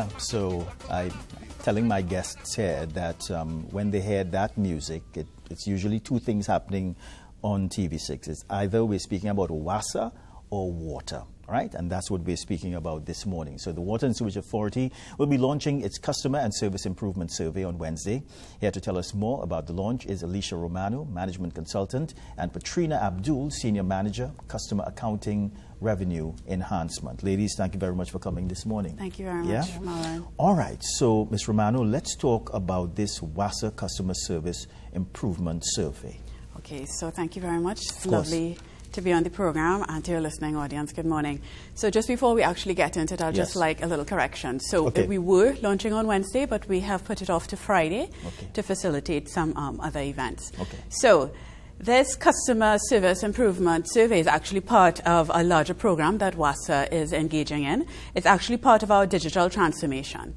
Yeah, so I'm telling my guests here that when they hear that music, it's usually two things happening on TV6. It's either we're speaking about WASA or water, right? And that's what we're speaking about this morning. So the Water and Sewage Authority will be launching its Customer and Service Improvement Survey on Wednesday. Here to tell us more about the launch is Alicia Romano, Management Consultant, and Patrina Abdul, Senior Manager, Customer Accounting Revenue Enhancement. Ladies, thank you very much for coming this morning. Thank you very much, Marlon. All right, so Ms. Romano, let's talk about this WASA Customer Service Improvement Survey. Okay, so thank you very much. It's lovely to be on the program, and to your listening audience, good morning. So just before we actually get into it, I'll just like a little correction. So we were launching on Wednesday, but we have put it off to Friday to facilitate some other events. So this Customer Service Improvement Survey is actually part of a larger program that WASA is engaging in. It's actually part of our digital transformation.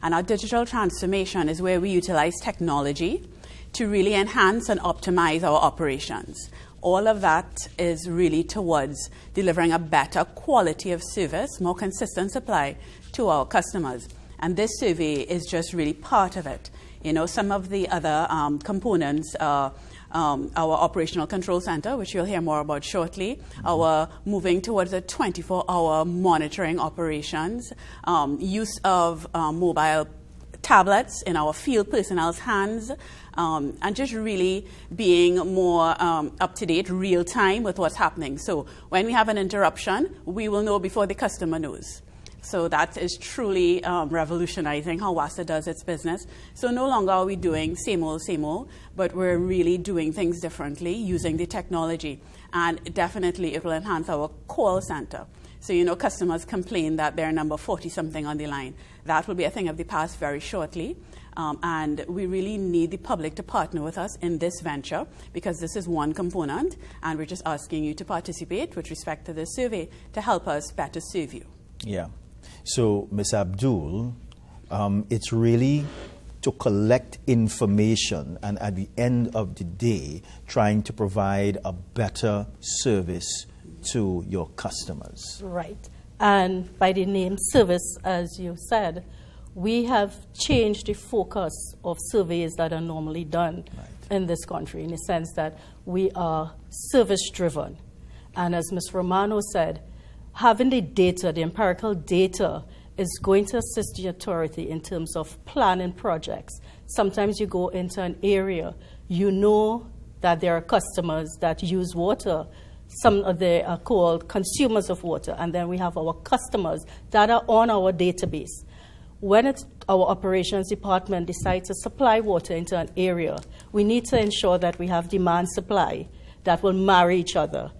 And our digital transformation is where we utilize technology to really enhance and optimize our operations. All of that is really towards delivering a better quality of service, more consistent supply to our customers. And this survey is just really part of it. You know, some of the other components are our operational control center, which you'll hear more about shortly, our moving towards a 24-hour monitoring operations, use of mobile tablets in our field personnel's hands, and just really being more up-to-date, real-time with what's happening. So when we have an interruption, we will know before the customer knows. So that is truly revolutionizing how WASA does its business. So no longer are we doing same old, but we're really doing things differently using the technology. And definitely it will enhance our call center. So, you know, customers complain that they're number 40-something on the line. That will be a thing of the past very shortly. And we really need the public to partner with us in this venture, because this is one component, and we're just asking you to participate with respect to this survey to help us better serve you. Yeah. So, Ms. Abdul, it's really to collect information and at the end of the day trying to provide a better service to your customers. Right. And by the name service, as you said, we have changed the focus of surveys that are normally done in this country, in the sense that we are service-driven. And as Ms. Romano said, having the data, the empirical data, is going to assist the authority in terms of planning projects. Sometimes you go into an area, you know that there are customers that use water. Some of them are called consumers of water, and then we have our customers that are on our database. When our operations department decides to supply water into an area, we need to ensure that we have demand supply that will marry each other.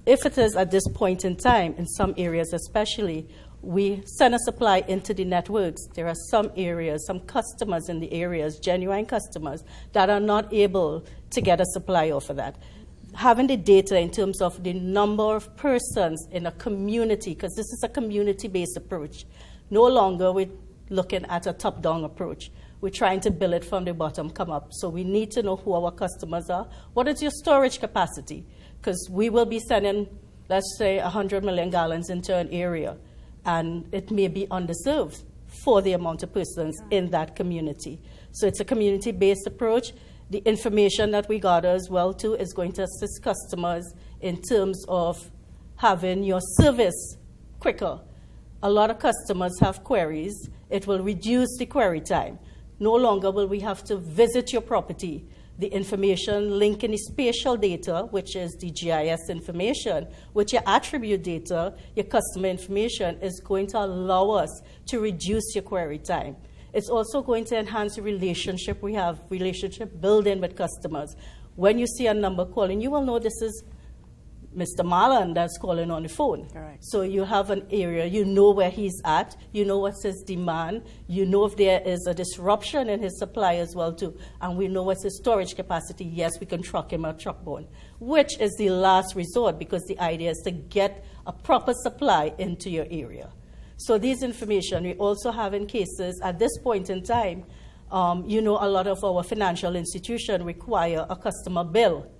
If it is at this point in time, in some areas especially, we send a supply into the networks. There are some areas, some customers in the areas, genuine customers, that are not able to get a supply off of that. Having the data in terms of the number of persons in a community, because this is a community-based approach. No longer we're looking at a top-down approach. We're trying to build it from the bottom, come up. So we need to know who our customers are. What is your storage capacity? Because we will be sending, let's say, 100 million gallons into an area, and it may be underserved for the amount of persons in that community. So it's a community-based approach. The information that we gather as well, too, is going to assist customers in terms of having your service quicker. A lot of customers have queries. It will reduce the query time. No longer will we have to visit your property. The information linking the spatial data, which is the GIS information, with your attribute data, your customer information, is going to allow us to reduce your query time. It's also going to enhance the relationship we have, relationship building with customers. When you see a number calling, you will know this is Mr. Marlon that's calling on the phone. Correct. So you have an area, you know where he's at, you know what's his demand, you know if there is a disruption in his supply as well too, and we know what's his storage capacity. Yes, we can truck him a truckborne, which is the last resort, because the idea is to get a proper supply into your area. So these information we also have in cases at this point in time. You know, a lot of our financial institutions require a customer bill,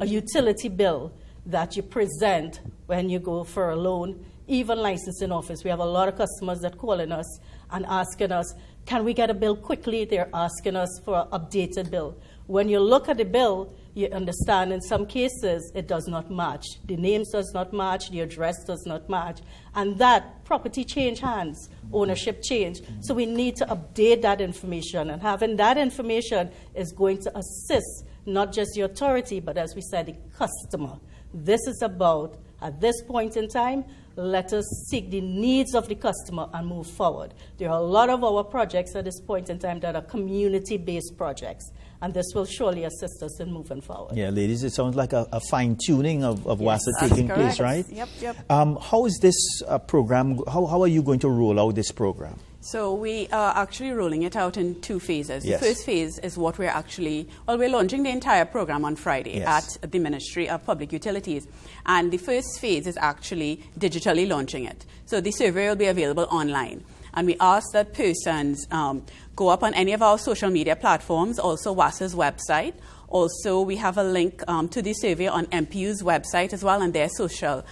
a utility bill that you present when you go for a loan, even licensing office. We have a lot of customers that calling us and asking us, can we get a bill quickly? They're asking us for an updated bill. When you look at the bill, you understand in some cases it does not match. The names does not match, the address does not match. And that property change hands, ownership change. So we need to update that information. And having that information is going to assist not just the authority, but as we said, the customer. This is about, at this point in time, let us seek the needs of the customer and move forward. There are a lot of our projects at this point in time that are community-based projects, and this will surely assist us in moving forward. Yeah, ladies, it sounds like a fine-tuning of WASA taking place, right? Yep. How is this program, how are you going to roll out this program? So we are actually rolling it out in 2 phases. Yes. The first phase is what we're we're launching the entire program on Friday at the Ministry of Public Utilities. And the first phase is actually digitally launching it. So the survey will be available online. And we ask that persons go up on any of our social media platforms, also WASA's website. Also, we have a link to the survey on MPU's website as well and their social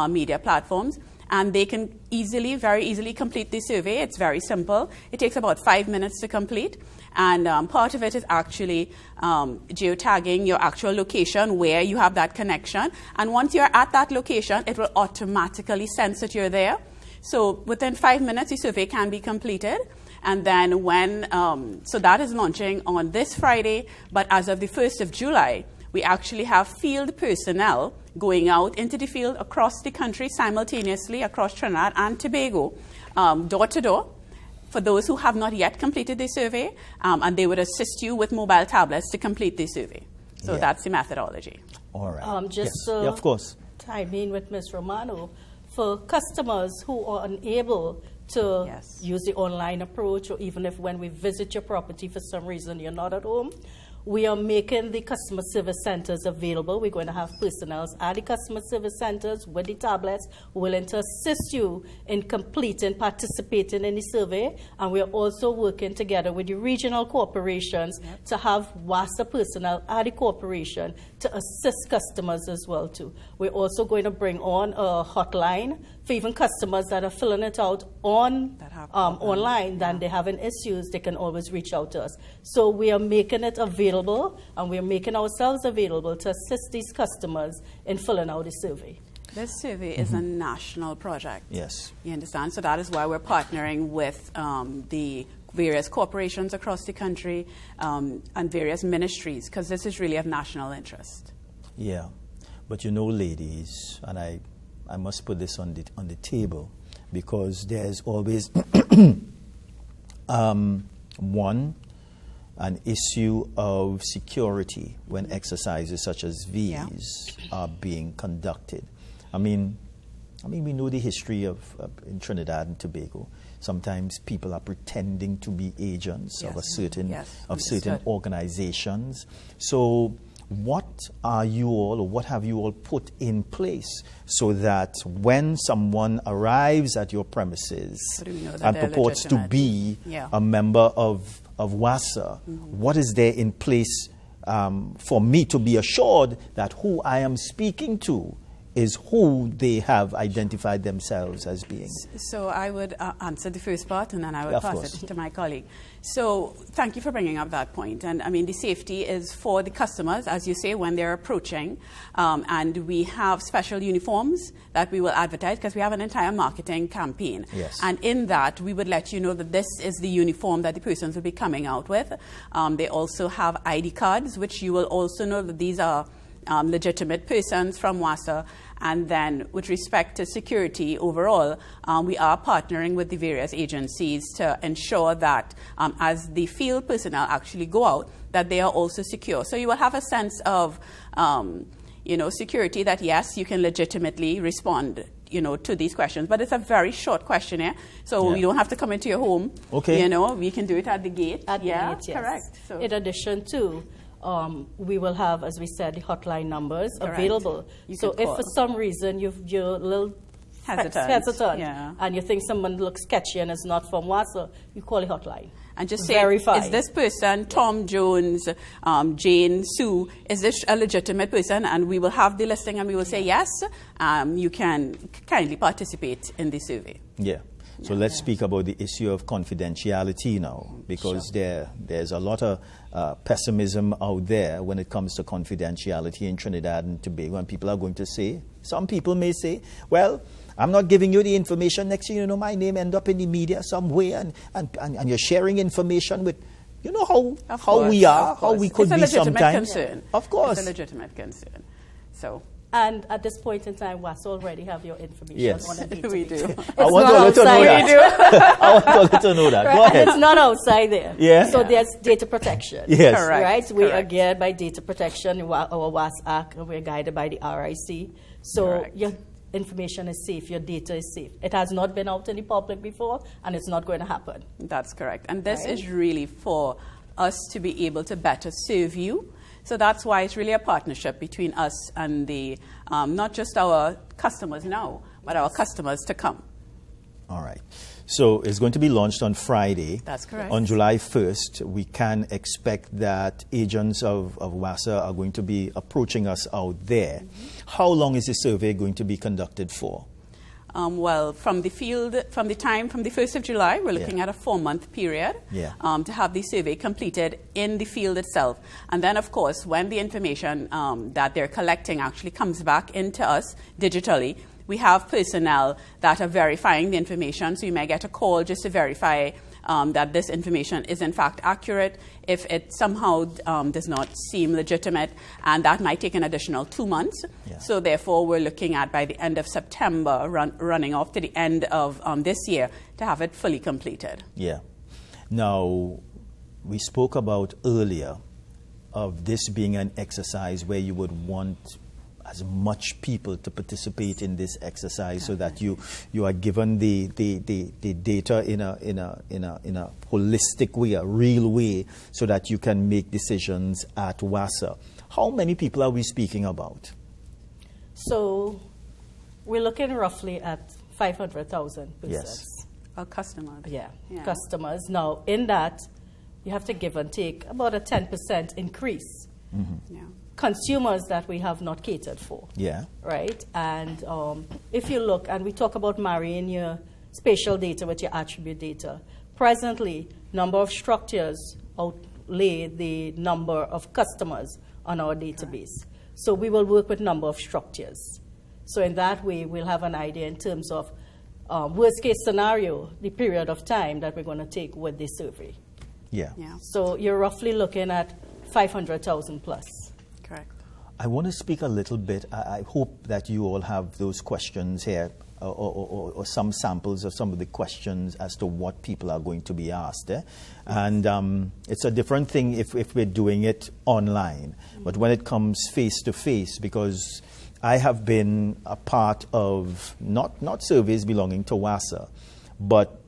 media platforms. And they can very easily complete the survey. It's very simple. It takes about 5 minutes to complete. And part of it is actually geotagging your actual location where you have that connection. And once you're at that location, it will automatically sense that you're there. So within 5 minutes, the survey can be completed. And then so that is launching on this Friday. But as of the 1st of July, we actually have field personnel going out into the field across the country simultaneously, across Trinidad and Tobago, door to door, for those who have not yet completed the survey, and they would assist you with mobile tablets to complete the survey. So that's the methodology. All right. Just of course. Time in with Ms. Romano, for customers who are unable to use the online approach, or even if when we visit your property for some reason you're not at home, we are making the customer service centers available. We're going to have personnel at the customer service centers with the tablets willing to assist you in participating in the survey. And we're also working together with the regional corporations to have WASA personnel at the corporation to assist customers as well too. We're also going to bring on a hotline for even customers that are filling it out online, then they're having issues, they can always reach out to us. So we are making it available, and we're making ourselves available to assist these customers in filling out the survey. This survey is a national project. Yes. You understand? So that is why we're partnering with the various corporations across the country and various ministries, because this is really of national interest. Yeah. But you know, ladies, and I must put this on the table, because there's always an issue of security when exercises such as these are being conducted. I mean, we know the history of in Trinidad and Tobago. Sometimes people are pretending to be agents of certain organizations. So what are you all, or what have you all put in place so that when someone arrives at your premises and purports to be a member of WASA, what is there in place for me to be assured that who I am speaking to is who they have identified themselves as being? So I would answer the first part, and then I would pass it to my colleague. So thank you for bringing up that point. And I mean, the safety is for the customers, as you say, when they're approaching. And we have special uniforms that we will advertise, because we have an entire marketing campaign. Yes. And in that, we would let you know that this is the uniform that the persons will be coming out with. They also have ID cards, which you will also know that these are legitimate persons from WASA. And then with respect to security overall, we are partnering with the various agencies to ensure that as the field personnel actually go out, that they are also secure. So you will have a sense of security, that yes, you can legitimately respond to these questions. But it's a very short questionnaire, so you don't have to come into your home. Okay. We can do it at the gate. At the gate, yes. Correct. So in addition to we will have, as we said, the hotline numbers available. So if for some reason you're a little hesitant, yeah, and you think someone looks sketchy and is not from WASA, you call the hotline. And just say, verify. Is this person, Tom, Jones, Jane, Sue, is this a legitimate person? And we will have the listing and we will say, yes, you can kindly participate in the survey. Yeah. So let's speak about the issue of confidentiality now, because there's a lot of pessimism out there when it comes to confidentiality in Trinidad and Tobago, and people are going to say, some people may say, well, I'm not giving you the information. Next thing you know, my name end up in the media somewhere, and you're sharing information with, you know how we are, how we could be sometimes. It's a legitimate concern. Of course. It's a legitimate concern. So. And at this point in time, WASA already have your information on a database. We do. I want all to know that. I want all to know that. Right. Go ahead. It's not outside there. Yeah. So there's data protection. Yes. Correct. Right? We Correct. are geared by data protection, our WAS Act, and we're guided by the RIC. So Correct. your information is safe, your data is safe. It has not been out in the public before, and it's not going to happen. That's correct. And this is really for us to be able to better serve you. So that's why it's really a partnership between us and the not just our customers now, but our customers to come. All right. So it's going to be launched on Friday. That's correct. On July 1st, we can expect that agents of WASA are going to be approaching us out there. Mm-hmm. How long is the survey going to be conducted for? Well, from the 1st of July, we're looking at a 4-month period to have the survey completed in the field itself. And then, of course, when the information that they're collecting actually comes back into us digitally, we have personnel that are verifying the information. So you may get a call just to verify that this information is in fact accurate. If it somehow does not seem legitimate, and that might take an additional 2 months. Yeah. So therefore, we're looking at by the end of September, running off to the end of this year, to have it fully completed. Yeah. Now, we spoke about earlier of this being an exercise where you would want as much people to participate in this exercise, so that you are given the data in a holistic way, a real way, so that you can make decisions at WASA. How many people are we speaking about? So we're looking roughly at 500,000 persons. Yes. Our customers. Yeah, customers. Now, in that, you have to give and take about a 10% increase. Mm-hmm. Yeah. Consumers that we have not catered for. Yeah. Right? And if you look, and we talk about marrying your spatial data with your attribute data, presently, number of structures outlay the number of customers on our database. So we will work with number of structures. So in that way, we'll have an idea in terms of worst case scenario, the period of time that we're going to take with this survey. Yeah. So you're roughly looking at 500,000 plus. Correct. I want to speak a little bit. I hope that you all have those questions here, or some samples of some of the questions as to what people are going to be asked. And it's a different thing if we're doing it online. Mm-hmm. But when it comes face-to-face, because I have been a part of, not surveys belonging to WASA, but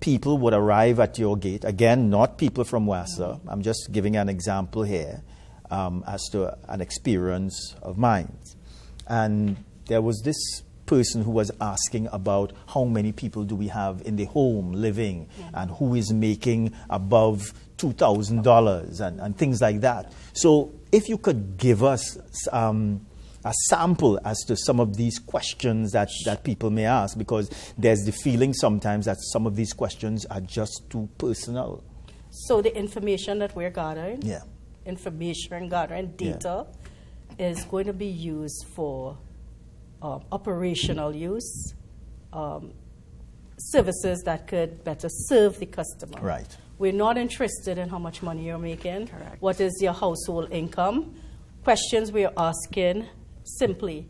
people would arrive at your gate. Again, not people from WASA. Mm-hmm. I'm just giving an example here. As to an experience of mine. And there was this person who was asking about how many people do we have in the home living, and who is making above $2,000 and things like that. So if you could give us a sample as to some of these questions that people may ask, because there's the feeling sometimes that some of these questions are just too personal. So the information that we're gathering, information gathering data is going to be used for operational use, services that could better serve the customer. Right. We're not interested in how much money you're making. Correct. What is your household income? Questions we're asking simply,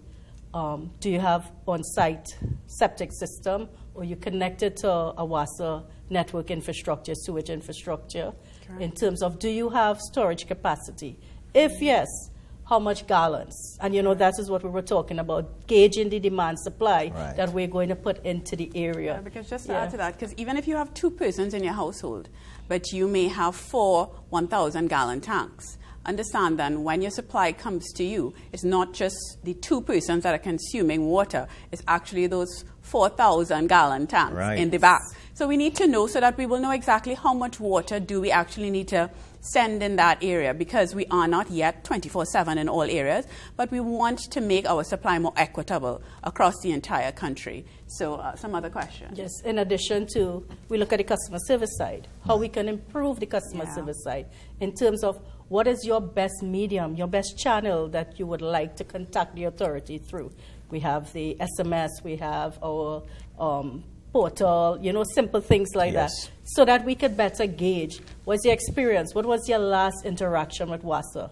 do you have on-site septic system, or you connected to a WASA network infrastructure, sewage infrastructure? Correct. In terms of, do you have storage capacity? If yes, how much gallons? And that is what we were talking about, gauging the demand supply that we're going to put into the area. Yeah, because just to add to that, because even if you have 2 persons in your household, but you may have 4 1,000-gallon tanks, understand then when your supply comes to you, it's not just the 2 persons that are consuming water, it's actually those 4,000 gallon tanks in the back. So we need to know so that we will know exactly how much water do we actually need to send in that area, because we are not yet 24/7 in all areas, but we want to make our supply more equitable across the entire country. So some other questions? Yes, in addition to, we look at the customer service side, how we can improve the customer service side in terms of what is your best medium, your best channel that you would like to contact the authority through. We have the SMS, we have our portal, simple things like that, so that we could better gauge what's your experience, what was your last interaction with WASA,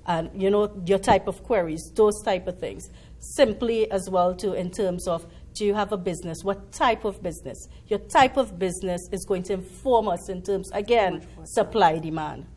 and, your type of queries, those type of things. Simply as well, too, in terms of, do you have a business? What type of business? Your type of business is going to inform us in terms, again, supply, demand.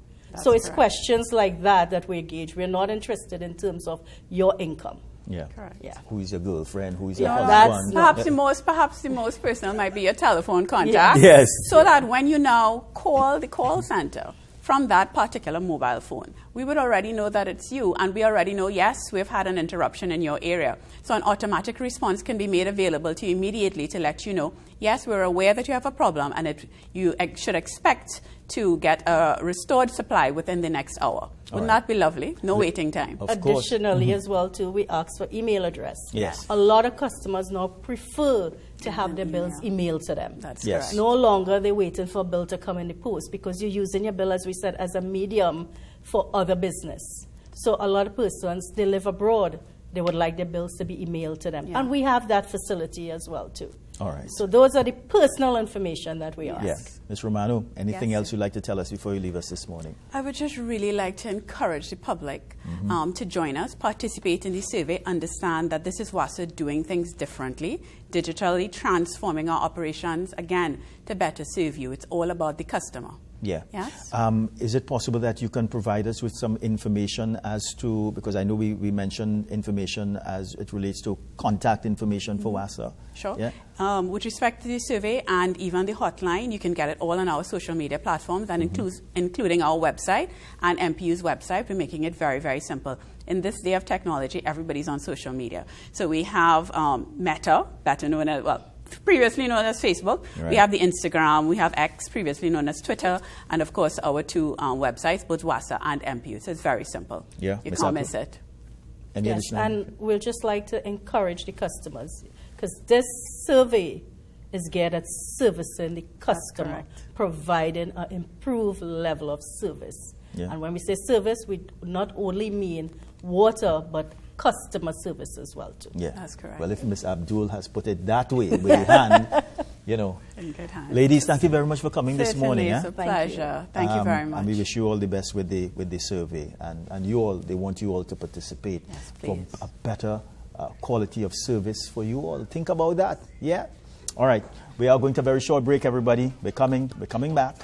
So it's questions like that we gauge. We're not interested in terms of your income. Yeah. Correct. Yeah. Who is your girlfriend? Who is your husband? Perhaps the most personal might be your telephone contact. Yes. So that when you now call the call center from that particular mobile phone, we would already know that it's you, and we already know, yes, we've had an interruption in your area. So an automatic response can be made available to you immediately to let you know, yes, we're aware that you have a problem, and you should expect to get a restored supply within the next hour. Wouldn't that be lovely? No waiting time. Additionally, as well, too, we ask for email address. Yes. A lot of customers now prefer to have their bills emailed to them. That's correct. No longer they're waiting for a bill to come in the post, because you're using your bill, as we said, as a medium for other business. So a lot of persons, they live abroad, they would like their bills to be emailed to them. And we have that facility as well, too. All right. So those are the personal information that we ask. Yes. Ms. Romano, anything else you'd like to tell us before you leave us this morning? I would just really like to encourage the public to join us, participate in the survey, understand that this is WASA doing things differently, digitally transforming our operations, again, to better serve you. It's all about the customer. Yeah. Yes. Is it possible that you can provide us with some information as to, because I know we mentioned information as it relates to contact information for WASA. Sure. Yeah. With respect to the survey and even the hotline, you can get it all on our social media platforms, and including our website and MPU's website. We're making it very, very simple. In this day of technology, everybody's on social media. So we have Meta, better known as, previously known as Facebook. Right. We have the Instagram, we have X, previously known as Twitter, and of course our 2 websites, both WASA and MPU. So it's very simple. Yeah, you can't miss it. Yes, and we'll just like to encourage the customers, because this survey is geared at servicing the customer, providing an improved level of service. Yeah. And when we say service, we not only mean water, but customer service as well, too. Yeah, that's correct. Well, if Ms. Abdul has put it that way, with your hand, in good hands. Ladies, thank you very much for coming this morning. It's a pleasure. Thank you very much. And we wish you all the best with the survey, and you all. They want you all to participate for a better quality of service for you all. Think about that. Yeah. All right. We are going to a very short break, everybody. We're coming back.